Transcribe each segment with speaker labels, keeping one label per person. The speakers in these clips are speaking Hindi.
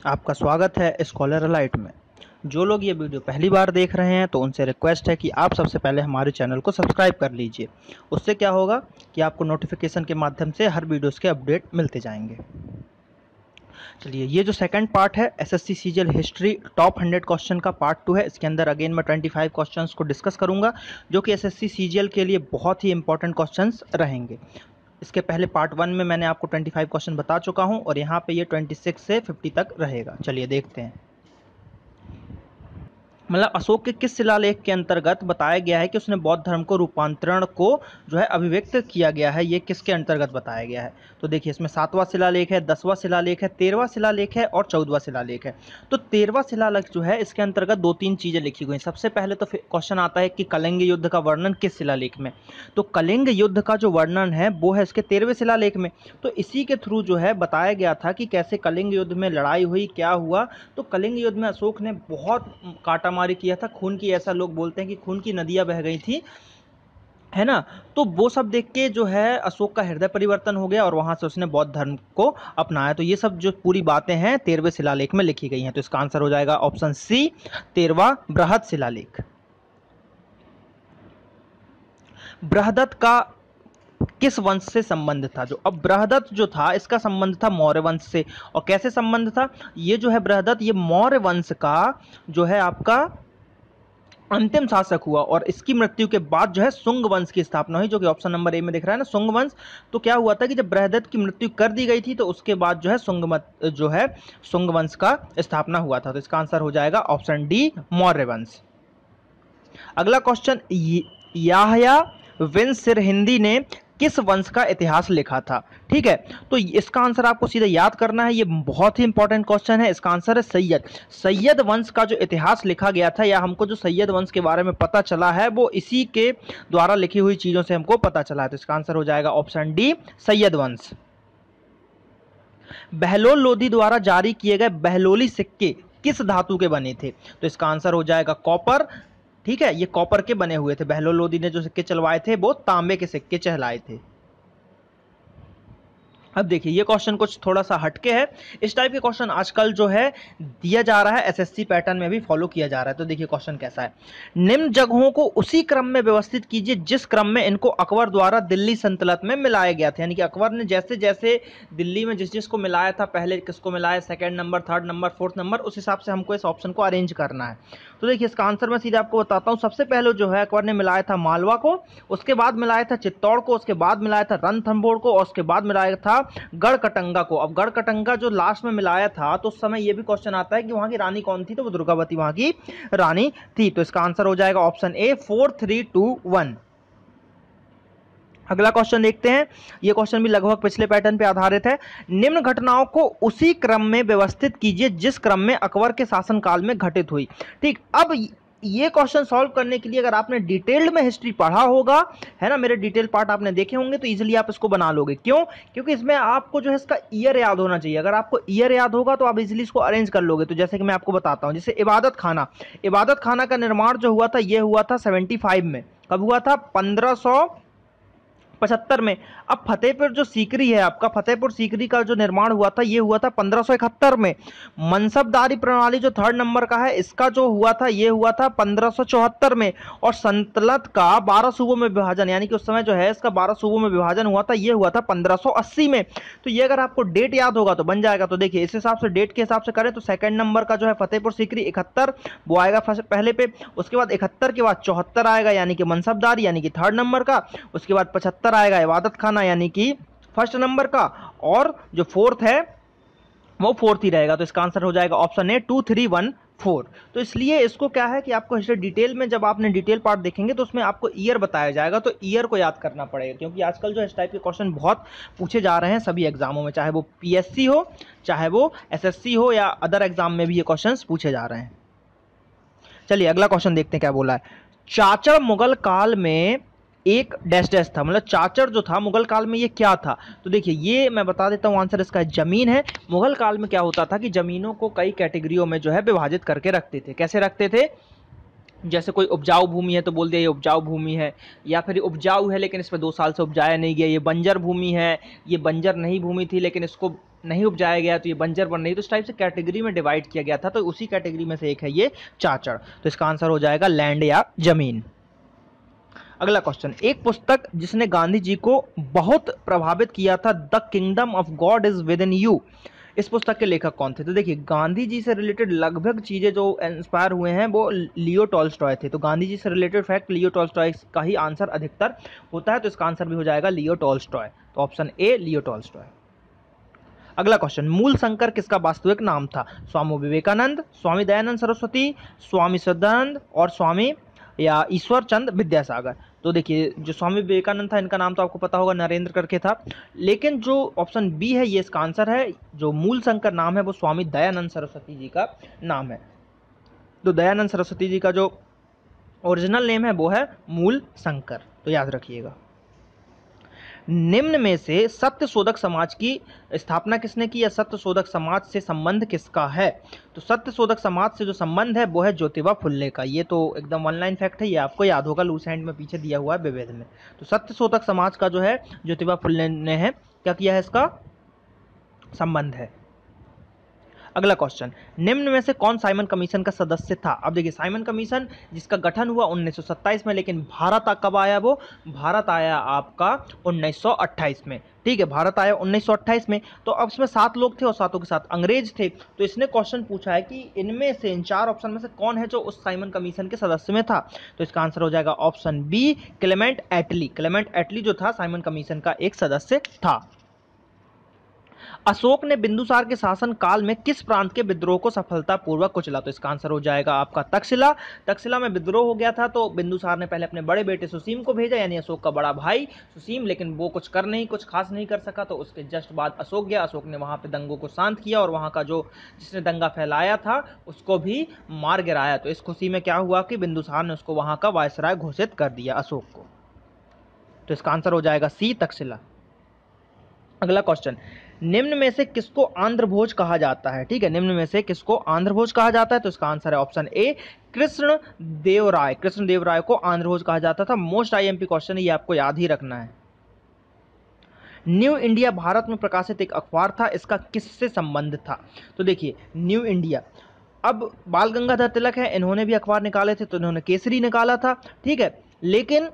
Speaker 1: आपका स्वागत है स्कॉलर अलाइट में। जो लोग ये वीडियो पहली बार देख रहे हैं तो उनसे रिक्वेस्ट है कि आप सबसे पहले हमारे चैनल को सब्सक्राइब कर लीजिए। उससे क्या होगा कि आपको नोटिफिकेशन के माध्यम से हर वीडियोस के अपडेट मिलते जाएंगे। चलिए, ये जो सेकंड पार्ट है SSC CGL history top 100 question का पार्ट 2 है। इसके अंदर अगेन मैं 25 क्वेश्चंस को डिस्कस करूंगा जो कि एसएससी सीजीएल के लिए बहुत ही इंपॉर्टेंट क्वेश्चंस रहेंगे। इसके पहले पार्ट 1 में मैंने आपको 25 क्वेश्चन बता चुका हूं और यहाँ पे ये 26 से 50 तक रहेगा। चलिए देखते हैं। मतलब अशोक के किस शिलालेख के अंतर्गत बताया गया है कि उसने बौद्ध धर्म को रूपांतरण को जो है अभिव्यक्त किया गया है, ये किसके अंतर्गत बताया गया है? तो देखिए, इसमें 7वां शिलालेख है, 10वां शिलालेख है, 13वां शिलालेख है और 14वां शिलालेख है। तो 13वां शिलालेख जो है इसके अंतर्गत 2-3 चीजें लिखी गई। सबसे पहले तो क्वेश्चन आता है कि कलिंग युद्ध का वर्णन किस शिलालेख में? तो कलिंग युद्ध का जो वर्णन है वो है इसके 13वें शिलालेख में। तो इसी के थ्रू जो है बताया गया था कि कैसे कलिंग युद्ध में लड़ाई हुई, क्या हुआ। तो कलिंग युद्ध में अशोक ने बहुत काटामारी किया था, खून की, ऐसा लोग बोलते हैं कि खून की नदियां बह गई थी, है ना। तो वो सब देख के जो है अशोक का हृदय परिवर्तन हो गया और वहां से उसने बौद्ध धर्म को अपनाया। तो ये सब जो पूरी बातें हैं 13वें शिलालेख में लिखी गई हैं। तो इसका आंसर हो जाएगा ऑप्शन सी, 13वां बृहद शिलालेख। बृहदत्त का किस वंश से संबंध था? जो अब बृहदत्त जो था इसका संबंध था मौर्य वंश से। और कैसे संबंध था? ये जो है बृहदत्त, ये मौर्य वंश का जो है आपका अंतिम शासक हुआ और इसकी मृत्यु के बाद जो है शुंग वंश की स्थापना हुई, जो कि ऑप्शन नंबर ए में दिख रहा है ना, शुंग वंश। तो क्या हुआ था कि जब बृहदत्त की मृत्यु कर दी गई थी तो उसके बाद जो है शुंग वंश का स्थापना हुआ था। तो इसका आंसर हो जाएगा ऑप्शन डी, मौर्य वंश। अगला क्वेश्चन, याहया बिन सिरहिंदी ने किस वंश का इतिहास लिखा था? ठीक है, तो इसका आंसर आपको सीधा याद करना है। ये बहुत ही इंपॉर्टेंट क्वेश्चन है। इसका आंसर है सैयद। सैयद वंश का जो इतिहास लिखा गया था, या हमको जो सैयद वंश के बारे में पता चला है वो इसी के द्वारा लिखी हुई चीजों से हमको पता चला है। तो इसका आंसर हो जाएगा ऑप्शन डी, सैयद वंश। बहलोल लोधी द्वारा जारी किए गए बहलोली सिक्के किस धातु के बने थे? तो इसका आंसर हो जाएगा कॉपर। ठीक है, ये कॉपर के बने हुए थे। बहलोल लोधी ने जो सिक्के चलवाए थे वो तांबे के सिक्के चहलाए थे। अब देखिए, ये क्वेश्चन कुछ थोड़ा सा हटके है। इस टाइप के क्वेश्चन आजकल जो है दिया जा रहा है, एसएससी पैटर्न में भी फॉलो किया जा रहा है। तो देखिए क्वेश्चन कैसा है। निम्न जगहों को उसी क्रम में व्यवस्थित कीजिए जिस क्रम में इनको अकबर द्वारा दिल्ली सल्तनत में मिलाया गया था। यानी कि अकबर ने जैसे जैसे दिल्ली में जिस जिसको मिलाया था, पहले किसको मिलाया, second number, third number, fourth number, उस हिसाब से हमको इस ऑप्शन को अरेंज करना है। तो देखिए इसका आंसर मैं सीधे आपको बताता हूँ। सबसे पहले जो है अकबर ने मिलाया था मालवा को, उसके बाद मिलाया था चित्तौड़ को, उसके बाद मिलाया था रणथंभौर को और उसके बाद मिलाया था गढ़कटंगा को। अब गढ़कटंगा जो लास्ट में मिलाया था तो उस समय ये भी क्वेश्चन आता है कि वहां की रानी कौन थी? तो वो दुर्गावती वहां की रानी थी। तो इसका आंसर हो जाएगा ऑप्शन ए, 4 3 2 1। अगला क्वेश्चन देखते हैं। यह क्वेश्चन भी लगभग पिछले पैटर्न पे आधारित है। निम्न घटनाओं को उसी क्रम में व्यवस्थित कीजिए जिस क्रम में अकबर के शासनकाल में घटित हुई। ठीक, अब ये क्वेश्चन सॉल्व करने के लिए अगर आपने डिटेल्ड में हिस्ट्री पढ़ा होगा, है ना, मेरे डिटेल पार्ट आपने देखे होंगे, तो इजीली आप इसको बना लोगे। क्यों? क्योंकि इसमें आपको जो है इसका ईयर याद होना चाहिए। अगर आपको ईयर याद होगा तो आप इजीली इसको अरेंज कर लोगे। तो जैसे कि मैं आपको बताता हूं, जैसे इबादत खाना का निर्माण जो हुआ था ये हुआ था 75 में। कब हुआ था? 1575 में। अब फतेहपुर जो सीकरी है आपका, फतेहपुर सीकरी का जो निर्माण हुआ था ये हुआ था 1571 में। मनसबदारी प्रणाली जो थर्ड नंबर का है, इसका जो हुआ था ये हुआ था 1574 में। और संतलत का 12 सूबों में विभाजन, यानी कि उस समय जो है इसका 12 सूबों में विभाजन हुआ था, ये हुआ था 1580 में। तो ये अगर आपको डेट याद होगा तो बन जाएगा। तो देखिए इस हिसाब से डेट के हिसाब से करें तो सेकंड नंबर का जो है फतेहपुर सीकरी 71 वो आएगा पहले पे। उसके बाद 71 के बाद 74 आएगा यानी कि मनसबदारी यानी कि थर्ड नंबर का। उसके बाद 75 आएगा इबादत खाना यानी कि फर्स्ट नंबर का। और जो फोर्थ है वो फोर्थ ही रहेगा। तो इसका आंसर हो जाएगा ऑप्शन ए, 2 3 1 4। तो इसलिए इसको क्या है कि आपको हिस्ट्री डिटेल में जब आपने डिटेल पार्ट देखेंगे तो उसमें आपको ईयर बताया जाएगा, तो ईयर को याद करना पड़ेगा। क्योंकि आजकल जो इस टाइप के क्वेश्चन बहुत पूछे जा रहे हैं सभी एग्जामों में, चाहे वो पीएससी हो, चाहे वो एसएससी हो, या अदर एग्जाम में भी ये क्वेश्चन पूछे जा रहे हैं। चलिए अगला क्वेश्चन देखते हैं क्या बोला है। चाचड़ मुगल काल में एक डैश डैश था। मतलब चाचड़ जो था मुगल काल में ये क्या था? तो देखिए ये मैं बता देता हूँ, आंसर इसका जमीन है। मुगल काल में क्या होता था कि जमीनों को कई कैटेगरियों में जो है विभाजित करके रखते थे। कैसे रखते थे? जैसे कोई उपजाऊ भूमि है तो बोल दिया ये उपजाऊ भूमि है, या फिर उपजाऊ है लेकिन इस पर 2 साल से उपजाया नहीं गया, ये बंजर भूमि है, ये बंजर नहीं भूमि थी लेकिन इसको नहीं उपजाया गया तो ये बंजर बन रही, तो इस टाइप से कैटेगरी में डिवाइड किया गया था, तो उसी कैटेगरी में से एक है ये चाचड़। तो इसका आंसर हो जाएगा लैंड या जमीन। अगला क्वेश्चन, एक पुस्तक जिसने गांधी जी को बहुत प्रभावित किया था, the kingdom of God is with in you, इस पुस्तक के लेखक कौन थे? तो देखिए गांधी जी से रिलेटेड लगभग चीजें जो इंस्पायर हुए हैं वो लियो टॉल्स्टॉय थे, तो गांधी जी से रिलेटेड फैक्ट लियो टॉल्स्टॉय का ही आंसर अधिकतर होता है, तो इसका आंसर भी हो जाएगा लियो टॉल्स्टॉय। तो ऑप्शन ए लियो टॉल्स्टॉय। अगला क्वेश्चन, मूल शंकर किसका वास्तविक नाम था? स्वामी विवेकानंद, स्वामी दयानंद सरस्वती, स्वामी सदानंद और स्वामी या ईश्वर चंद विद्यासागर। तो देखिए जो स्वामी विवेकानंद था इनका नाम तो आपको पता होगा, नरेंद्र करके था, लेकिन जो ऑप्शन बी है ये इसका आंसर है, जो मूल शंकर नाम है वो स्वामी दयानंद सरस्वती जी का नाम है। तो दयानंद सरस्वती जी का जो ओरिजिनल नेम है वो है मूल शंकर, तो याद रखिएगा। निम्न में से सत्य शोधक समाज की स्थापना किसने की, या सत्य शोधक समाज से संबंध किसका है? तो सत्य शोधक समाज से जो संबंध है वो है ज्योतिबा फुल्ले का। ये तो एकदम वन लाइन फैक्ट है, ये आपको याद होगा, लूस हैंड में पीछे दिया हुआ है विवेद में। तो सत्य शोधक समाज का जो है ज्योतिबा फुल्ले ने है क्या किया है, इसका संबंध है। अगला क्वेश्चन, निम्न में से कौन साइमन कमीशन का सदस्य था? अब देखिए साइमन कमीशन जिसका गठन हुआ 1927 में, लेकिन भारत कब आया? वो भारत आया आपका 1928 में, ठीक है, भारत आया 1928 में। तो अब इसमें 7 लोग थे और 7 के साथ अंग्रेज थे, तो इसने क्वेश्चन पूछा है कि इनमें से, इन 4 ऑप्शन में से कौन है जो उस साइमन कमीशन के सदस्य में था? तो इसका आंसर हो जाएगा ऑप्शन बी क्लेमेंट एटली। क्लेमेंट एटली जो था साइमन कमीशन का एक सदस्य था। अशोक ने बिंदुसार के शासन काल में किस प्रांत के विद्रोह को सफलतापूर्वक कुचला? तो इसका आंसर हो जाएगा आपका तक्षशिला। तक्षशिला में विद्रोह हो गया था, तो बिंदुसार ने पहले अपने बड़े बेटे सुसीम को भेजा, यानी अशोक का बड़ा भाई सुसीम, लेकिन वो कुछ खास नहीं कर सका, तो उसके जस्ट बाद अशोक गया। अशोक ने वहां पे दंगों को शांत किया और वहां का जो जिसने दंगा फैलाया था उसको भी मार गिराया। तो इस खुशी में क्या हुआ कि बिंदुसार ने उसको वहां का वायसराय घोषित कर दिया, अशोक को। तो इसका आंसर हो जाएगा सी तक्षशिला। अगला क्वेश्चन, निम्न में से किसको आंध्र भोज कहा जाता है? ठीक है, निम्न में से किसको आंध्र भोज कहा जाता है? तो इसका आंसर है ऑप्शन ए कृष्ण देव राय। कृष्ण देव राय को आंध्र भोज कहा जाता था। मोस्ट आईएमपी क्वेश्चन है, ये आपको याद ही रखना है। न्यू इंडिया भारत में प्रकाशित एक अखबार था, इसका किससे संबंध था? तो देखिए न्यू इंडिया, अब बाल गंगाधर तिलक है, इन्होंने भी अखबार निकाले थे, तो इन्होंने केसरी निकाला था, ठीक है, लेकिन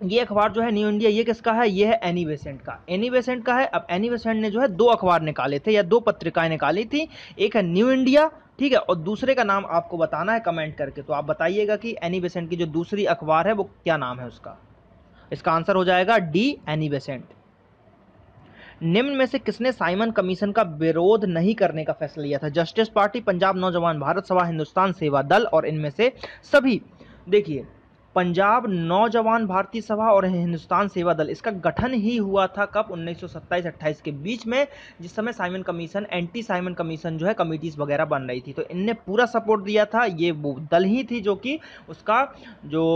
Speaker 1: ये अखबार जो है न्यू इंडिया, ये किसका है? ये है एनी बेसेंट का। एनी बेसेंट का है। अब एनी बेसेंट ने जो है 2 अखबार निकाले थे या 2 पत्रिकाएं निकाली थी, एक है न्यू इंडिया, ठीक है, और दूसरे का नाम आपको बताना है कमेंट करके। तो आप बताइएगा कि एनी बेसेंट की जो दूसरी अखबार है वो क्या नाम है उसका। इसका आंसर हो जाएगा डी एनी बेसेंट। निम्न में से किसने साइमन कमीशन का विरोध नहीं करने का फैसला लिया था? जस्टिस पार्टी, पंजाब नौजवान भारत सभा, हिंदुस्तान सेवा दल और इनमें से सभी। देखिए पंजाब नौजवान भारतीय सभा और हिंदुस्तान सेवा दल, इसका गठन ही हुआ था कब? 1927-28 के बीच में, जिस समय Simon commission, anti Simon commission जो है कमिटीज वगैरह बन रही थी, तो इनने पूरा सपोर्ट दिया था। ये वो दल ही थी जो कि उसका जो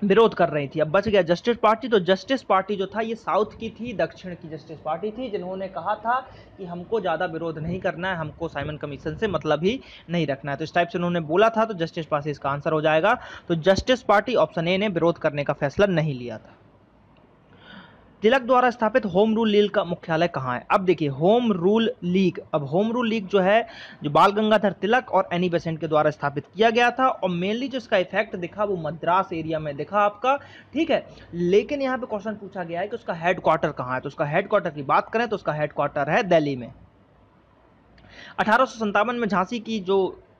Speaker 1: विरोध कर रही थी। अब बच गया जस्टिस पार्टी, तो जस्टिस पार्टी जो था ये साउथ की थी, दक्षिण की जस्टिस पार्टी थी, जिन्होंने कहा था कि हमको ज़्यादा विरोध नहीं करना है, हमको साइमन कमीशन से मतलब ही नहीं रखना है। तो इस टाइप से उन्होंने बोला था, तो जस्टिस पार्टी इसका आंसर हो जाएगा। तो जस्टिस पार्टी ऑप्शन ए ने विरोध करने का फैसला नहीं लिया था। तिलक द्वारा स्थापित होम रूल लीग का मुख्यालय कहाँ है? अब देखिए होम रूल लीग, अब होम रूल लीग जो है जो बाल गंगाधर तिलक और एनी बेसेंट के द्वारा स्थापित किया गया था, और मेनली जो इसका इफेक्ट दिखा वो मद्रास एरिया में दिखा आपका, ठीक है, लेकिन यहाँ पे क्वेश्चन पूछा गया है कि उसका हेडक्वार्टर कहाँ है। तो उसका हेडक्वार्टर की बात करें तो उसका हेडक्वार्टर है दिल्ली में। 1857 में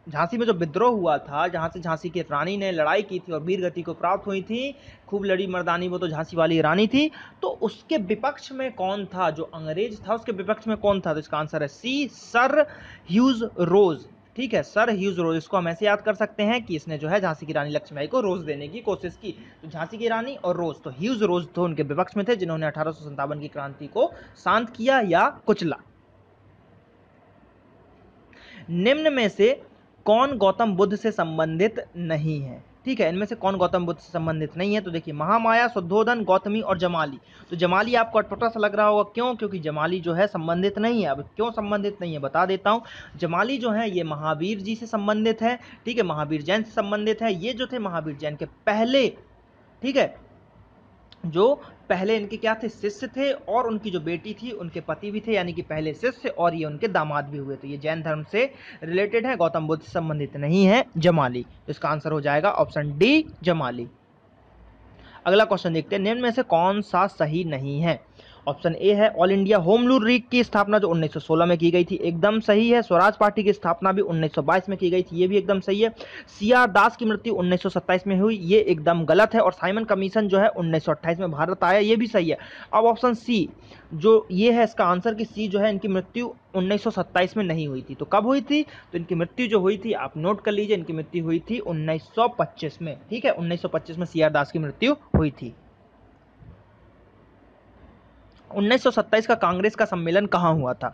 Speaker 1: झांसी में जो विद्रोह हुआ था, जहां से झांसी की रानी ने लड़ाई की थी और वीर गति को प्राप्त हुई थी, खूब लड़ी मर्दानी, वो तो झांसी वाली रानी थी, तो उसके विपक्ष में कौन था? जो अंग्रेज था उसके विपक्ष में कौन था? तो इसका आंसर है सी सर ह्यूज रोज, ठीक है, सर ह्यूज रोज। इसको हम ऐसे याद कर सकते हैं कि इसने जो है झांसी की रानी लक्ष्मीबाई को रोज देने की कोशिश की। तो झांसी की रानी और रोज, तो ह्यूज रोज तो उनके विपक्ष में थे, जिन्होंने 1857 की क्रांति को शांत किया या कुचला। निम्न में से कौन गौतम बुद्ध से संबंधित नहीं है? ठीक है, इनमें से कौन गौतम बुद्ध से संबंधित नहीं है? तो देखिए महामाया, शुद्धोधन, गौतमी और जमाली। तो जमाली आपको अटपटा सा लग रहा होगा, क्यों? क्योंकि जमाली जो है संबंधित नहीं है। अब क्यों संबंधित नहीं है बता देता हूं। जमाली जो है ये महावीर जी से संबंधित है, ठीक है, महावीर जैन से संबंधित है। ये जो थे महावीर जैन के पहले, ठीक है, जो पहले इनके क्या थे, शिष्य थे, और उनकी जो बेटी थी उनके पति भी थे, यानी कि पहले शिष्य और ये उनके दामाद भी हुए। तो ये जैन धर्म से रिलेटेड है, गौतम बुद्ध से संबंधित नहीं है। जमाली, तो इसका आंसर हो जाएगा ऑप्शन डी, जमाली। अगला क्वेश्चन देखते हैं, निम्न में से कौन सा सही नहीं है। ऑप्शन ए है all India home rule league की स्थापना जो 1916 में की गई थी, एकदम सही है। स्वराज पार्टी की स्थापना भी 1922 में की गई थी, ये भी एकदम सही है। सीआर दास की मृत्यु 1927 में हुई, ये एकदम गलत है। और साइमन कमीशन जो है 1928 में भारत आया, ये भी सही है। अब ऑप्शन सी जो ये है इसका आंसर कि सी जो है इनकी मृत्यु 1927 में नहीं हुई थी। तो कब हुई थी, तो इनकी मृत्यु जो हुई थी आप नोट कर लीजिए, इनकी मृत्यु हुई थी 1925 में। ठीक है, 1925 में सीआर दास की मृत्यु हुई थी। 1927 का कांग्रेस का सम्मेलन कहाँ हुआ था,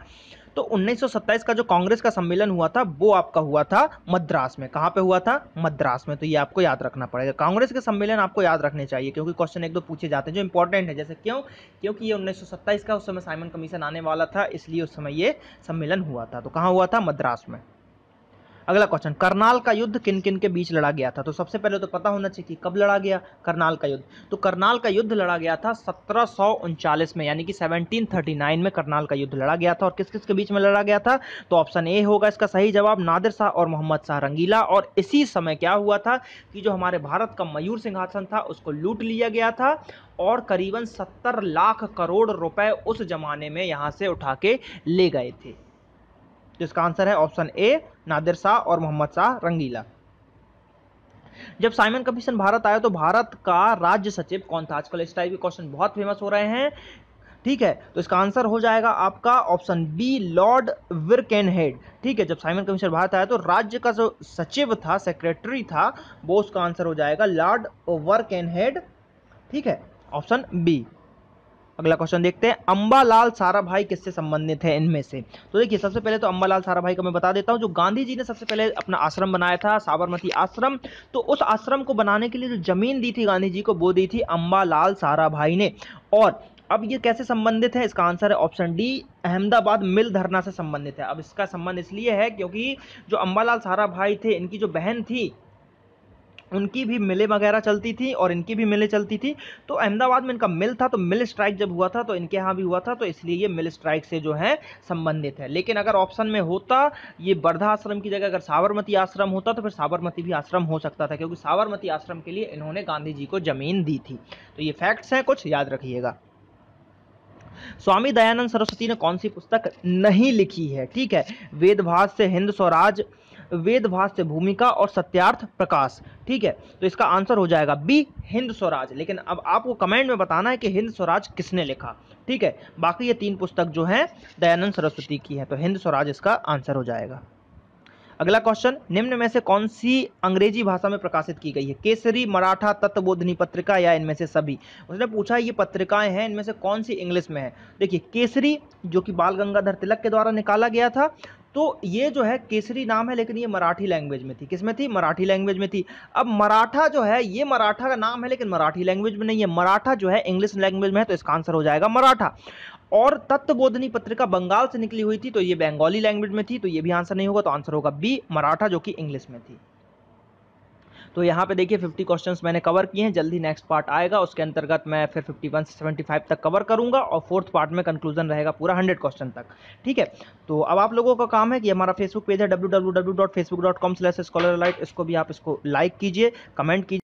Speaker 1: तो 1927 का जो कांग्रेस का सम्मेलन हुआ था वो आपका हुआ था मद्रास में। कहाँ पे हुआ था, मद्रास में। तो ये आपको याद रखना पड़ेगा, कांग्रेस के सम्मेलन आपको याद रखने चाहिए, क्योंकि क्वेश्चन एक दो पूछे जाते हैं जो इंपॉर्टेंट है। जैसे क्यों, क्योंकि ये 1927 का उस समय साइमन कमीशन आने वाला था, इसलिए उस समय ये सम्मेलन हुआ था। तो कहाँ हुआ था, मद्रास में। अगला क्वेश्चन, करनाल का युद्ध किन किन के बीच लड़ा गया था। तो सबसे पहले तो पता होना चाहिए कि कब लड़ा गया करनाल का युद्ध। तो करनाल का युद्ध लड़ा गया था 1739 में, यानी कि 1739 में करनाल का युद्ध लड़ा गया था। और किस किस के बीच में लड़ा गया था, तो ऑप्शन ए होगा इसका सही जवाब, नादिर शाह और मोहम्मद शाह रंगीला। और इसी समय क्या हुआ था कि जो हमारे भारत का मयूर सिंहासन था उसको लूट लिया गया था, और करीबन 70 लाख करोड़ रुपए उस जमाने में यहां से उठा के ले गए थे। तो इसका आंसर है ऑप्शन ए, नादिर शाह और मोहम्मद शाह रंगीला। जब साइमन कमीशन भारत आया तो भारत का राज्य सचिव कौन था। आजकल इस टाइप के क्वेश्चन बहुत फेमस हो रहे हैं। ठीक है, तो इसका आंसर हो जाएगा आपका ऑप्शन बी, लॉर्ड विरकेनहेड। ठीक है, जब साइमन कमीशन भारत आया तो राज्य का जो सचिव था, सेक्रेटरी था, वो उसका आंसर हो जाएगा लॉर्ड विरकेनहेड। ठीक है, ऑप्शन बी। अगला क्वेश्चन देखते हैं, अंबालाल साराभाई किससे संबंधित है इनमें से। तो देखिए सबसे पहले तो अंबालाल साराभाई का मैं बता देता हूं, जो गांधी जी ने सबसे पहले अपना आश्रम बनाया था, साबरमती आश्रम, तो उस आश्रम को बनाने के लिए जो जमीन दी थी गांधी जी को, वो दी थी अंबालाल साराभाई ने। और अब ये कैसे संबंधित है, इसका आंसर है ऑप्शन डी, अहमदाबाद मिल धरना से संबंधित है। अब इसका संबंध इसलिए है क्योंकि जो अंबालाल साराभाई थे, इनकी जो बहन थी, उनकी भी मिलें वगैरह चलती थी और इनकी भी मिलें चलती थी। तो अहमदाबाद में इनका मिल था, तो मिल स्ट्राइक जब हुआ था तो इनके यहाँ भी हुआ था, तो इसलिए ये मिल स्ट्राइक से जो है संबंधित है। लेकिन अगर ऑप्शन में होता ये वर्धा आश्रम की जगह अगर साबरमती आश्रम होता तो फिर साबरमती भी आश्रम हो सकता था, क्योंकि साबरमती आश्रम के लिए इन्होंने गांधी जी को जमीन दी थी। तो ये फैक्ट्स हैं, कुछ याद रखिएगा। स्वामी दयानंद सरस्वती ने कौन सी पुस्तक नहीं लिखी है। ठीक है, वेदभास से हिंद स्वराज, वेदभास से भूमिका और सत्यार्थ प्रकाश। ठीक है, तो इसका आंसर हो जाएगा बी, हिंद स्वराज। लेकिन अब आपको कमेंट में बताना है कि हिंद स्वराज किसने लिखा। ठीक है, बाकी ये तीन पुस्तक जो हैं दयानंद सरस्वती की है, तो हिंद स्वराज इसका आंसर हो जाएगा। अगला क्वेश्चन, निम्न में से कौन सी अंग्रेजी भाषा में प्रकाशित की गई है। केसरी, मराठा, तत्वबोधिनी पत्रिका या इनमें से सभी। उसने पूछा ये पत्रिकाएं हैं, इनमें से कौन सी इंग्लिश में है। देखिए केसरी जो कि बाल गंगाधर तिलक के द्वारा निकाला गया था, तो ये जो है केसरी नाम है, लेकिन ये मराठी लैंग्वेज में थी। किसमें थी, मराठी लैंग्वेज में थी। अब मराठा जो है ये मराठा का नाम है, लेकिन मराठी लैंग्वेज में नहीं है। मराठा जो है इंग्लिश लैंग्वेज में है, तो इसका आंसर हो जाएगा मराठा। और तत्वबोधिनी पत्रिका बंगाल से निकली हुई थी, तो ये बंगाली लैंग्वेज में थी, तो ये भी आंसर नहीं होगा। तो आंसर होगा बी, मराठा, जो कि इंग्लिश में थी। तो यहाँ पे देखिए 50 क्वेश्चंस मैंने कवर किए हैं। जल्दी नेक्स्ट पार्ट आएगा, उसके अंतर्गत मैं फिर 51 से 75 तक कवर करूंगा, और फोर्थ पार्ट में कंक्लूजन रहेगा पूरा 100 क्वेश्चन तक। ठीक है, तो अब आप लोगों का काम है कि हमारा फेसबुक पेज है www.facebook.com/scholarlight, इसको भी आप इसको लाइक कीजिए, कमेंट कीजिए।